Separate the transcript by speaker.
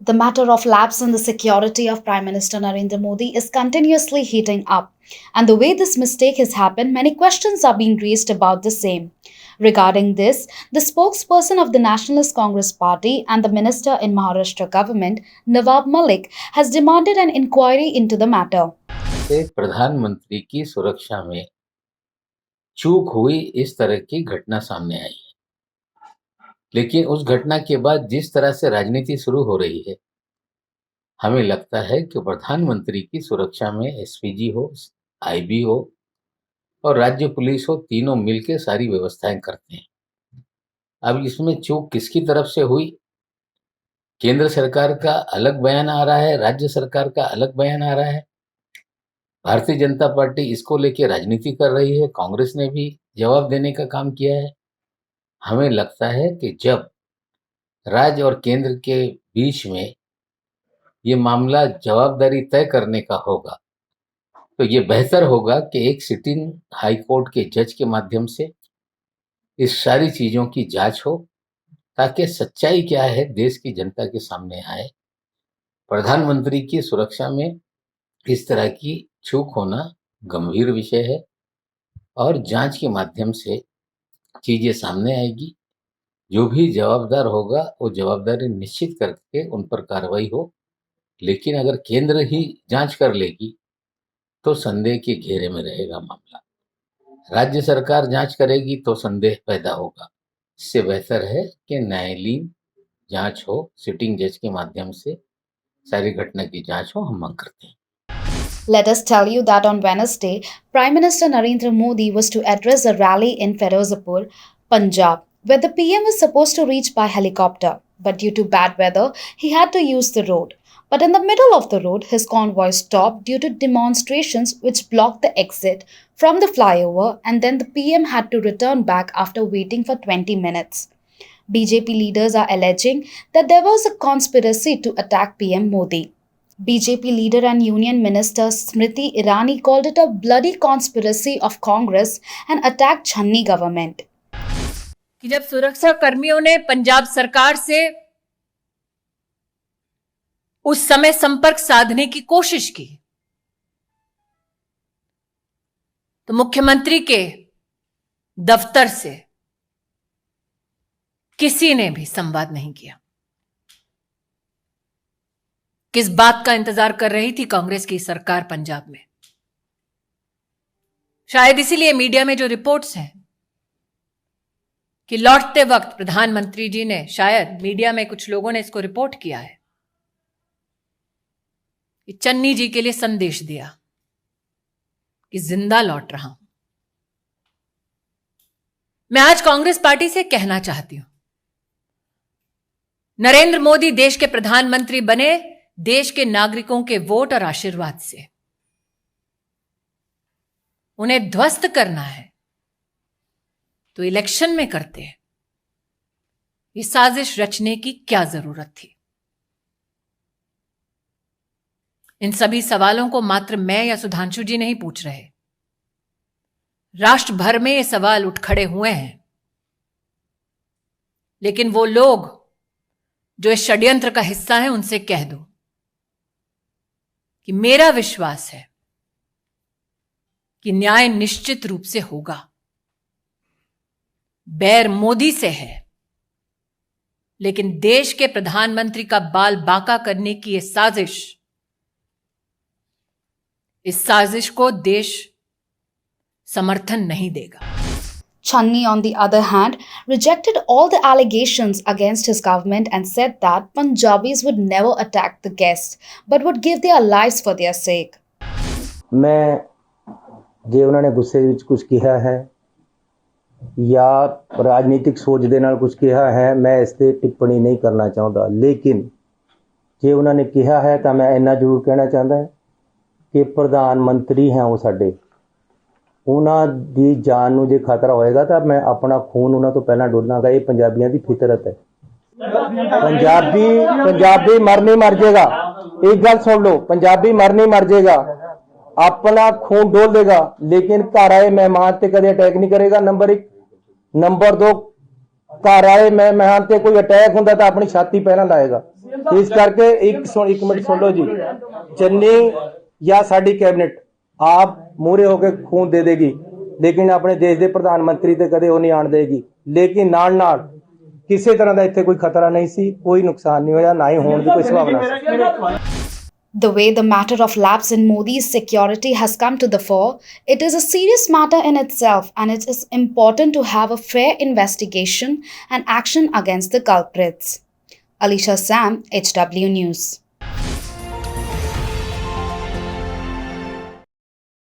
Speaker 1: The matter of lapse in the security of Prime Minister Narendra Modi is continuously heating up, and the way this mistake has happened, many questions are being raised about the same. Regarding this, the spokesperson of the Nationalist Congress Party and the minister in Maharashtra government, Nawab Malik, has demanded an inquiry into the matter.
Speaker 2: प्रधानमंत्री की सुरक्षा में चूक हुई, इस तरह की घटना सामने आई है। लेकिन उस घटना के बाद जिस तरह से राजनीति शुरू हो रही है, हमें लगता है कि प्रधानमंत्री की सुरक्षा में एसपीजी हो, आईबी हो और राज्य पुलिस हो, तीनों मिलकर सारी व्यवस्थाएं करते हैं। अब इसमें चूक किसकी तरफ से हुई? केंद्र सरकार का अलग बयान आ रहा है, राज्य सरकार का अलग बयान आ रहा है। भारतीय जनता पार्टी इसको लेके राजनीति कर रही है, कांग्रेस ने भी जवाब देने का काम किया है। हमें लगता है कि जब राज्य और केंद्र के बीच में ये मामला जवाबदारी तय करने का होगा, तो ये बेहतर होगा कि एक सिटिंग हाई कोर्ट के जज के माध्यम से इस सारी चीज़ों की जांच हो, ताकि सच्चाई क्या है देश की जनता के सामने आए। प्रधानमंत्री की सुरक्षा में इस तरह की चूक होना गंभीर विषय है और जांच के माध्यम से चीज़ें सामने आएगी। जो भी जवाबदार होगा वो जवाबदारी निश्चित करके उन पर कार्रवाई हो। लेकिन अगर केंद्र ही जांच कर लेगी तो संदेह के घेरे में रहेगा मामला। राज्य सरकार जांच करेगी तो संदेह पैदा होगा। इससे बेहतर है कि न्यायालयीन जांच हो, सिटिंग जज के माध्यम से सारी घटना की जांच हो। हम मांग करते हैं।
Speaker 1: Let us tell you that on Wednesday, Prime Minister Narendra Modi was to address a rally in Ferozepur, Punjab, where the PM was supposed to reach by helicopter. But due to bad weather, he had to use the road. But in the middle of the road, his convoy stopped due to demonstrations which blocked the exit from the flyover, and then the PM had to return back after waiting for 20 minutes. BJP leaders are alleging that there was a conspiracy to attack PM Modi. BJP leader and Union Minister Smriti Irani called it a bloody conspiracy of Congress and attacked Channi government.
Speaker 3: कि जब सुरक्षा कर्मियों ने पंजाब सरकार से उस समय संपर्क साधने की कोशिश की, तो मुख्यमंत्री के दफ्तर से किसी ने भी संवाद नहीं किया। किस बात का इंतजार कर रही थी कांग्रेस की सरकार पंजाब में? शायद इसीलिए मीडिया में जो रिपोर्ट्स हैं कि लौटते वक्त प्रधानमंत्री जी ने, शायद मीडिया में कुछ लोगों ने इसको रिपोर्ट किया है कि चन्नी जी के लिए संदेश दिया कि जिंदा लौट रहा हूं। मैं आज कांग्रेस पार्टी से कहना चाहती हूं, नरेंद्र मोदी देश के प्रधानमंत्री बने देश के नागरिकों के वोट और आशीर्वाद से। उन्हें ध्वस्त करना है तो इलेक्शन में करते हैं। ये साजिश रचने की क्या जरूरत थी? इन सभी सवालों को मात्र मैं या सुधांशु जी नहीं पूछ रहे। राष्ट्र भर में ये सवाल उठ खड़े हुए हैं। लेकिन वो लोग जो इस षड्यंत्र का हिस्सा हैं, उनसे कह दो कि मेरा विश्वास है कि न्याय निश्चित रूप से होगा। बैर मोदी से है, लेकिन देश के प्रधानमंत्री का बाल बांका करने की इस साजिश को देश समर्थन नहीं देगा।
Speaker 1: Channi, on the other hand, rejected all the allegations against his government and said that Punjabis would never attack the guests, but would give their lives for their sake.
Speaker 4: मैं ਜੇ ਉਹਨਾਂ ਨੇ ਗੁੱਸੇ ਵਿੱਚ ਕੁਝ ਕਿਹਾ ਹੈ ਜਾਂ ਰਾਜਨੀਤਿਕ ਸੋਚ ਦੇ ਨਾਲ ਕੁਝ ਕਿਹਾ ਹੈ, ਮੈਂ ਇਸ ਤੇ ਟਿੱਪਣੀ ਨਹੀਂ ਕਰਨਾ ਚਾਹੁੰਦਾ। ਲੇਕਿਨ ਜੇ ਉਹਨਾਂ ਨੇ ਕਿਹਾ ਹੈ ਤਾਂ ਮੈਂ ਇੰਨਾ ਜ਼ਰੂਰ ਕਹਿਣਾ ਚਾਹੁੰਦਾ ਕਿ ਪ੍ਰਧਾਨ ਮੰਤਰੀ ਹੈ ਉਹ ਸਾਡੇ, ਉਹਨਾਂ ਦੀ ਜਾਨ ਨੂੰ ਜੇ ਖਤਰਾ ਹੋਏਗਾ ਤਾਂ ਮੈਂ ਆਪਣਾ ਖੂਨ ਉਹਨਾਂ ਤੋਂ ਪਹਿਲਾਂ ਡੋਲਾਂਗਾ। ਇਹ ਪੰਜਾਬੀਆਂ ਦੀ ਫਿਤਰਤ ਹੈ। ਪੰਜਾਬੀ ਮਰ ਨਹੀਂ ਮਰ ਜਾਏਗਾ। एक गल सुन लो, पंजाबी मर नहीं मर जाएगा, अपना खून डोल देगा, लेकिन घर आए मेहमान ते कदे अटैक नहीं करेगा। नंबर 1। नंबर 2, घर आए मेहमान ते कोई अटैक हुंदा तो अपनी छाती पहला लाएगा। ਇਸ ਕਰਕੇ ਇੱਕ ਮਿੰਟ ਸੁਣ ਲਓ ਜੀ, ਚੰਨੀ ਜਾਂ ਸਾਡੀ ਕੈਬਨਿਟ ਆਪ ਮੂਹਰੇ ਹੋ ਕੇ ਖੂਨ ਦੇ ਦੇਗੀ, ਲੇਕਿਨ ਆਪਣੇ ਦੇਸ਼ ਦੇ ਪ੍ਰਧਾਨ ਮੰਤਰੀ ਤੇ ਕਦੇ ਉਹ ਨਹੀਂ ਆਣ ਦੇਗੀ। ਲੇਕਿਨ ਨਾਲ ਕਿਸੇ ਤਰ੍ਹਾਂ ਦਾ ਇੱਥੇ ਕੋਈ ਖਤਰਾ ਨਹੀਂ ਸੀ, ਕੋਈ ਨੁਕਸਾਨ ਨਹੀਂ ਹੋਇਆ, ਨਾ ਹੀ ਹੋਣ ਦੀ ਕੋਈ ਸੰਭਾਵਨਾ ਸੀ।
Speaker 1: The way the matter of lapse in Modi's security has come to the fore, it is a serious matter in itself, and it is important to have a fair investigation and action against the culprits. Alisha Sam, HW News.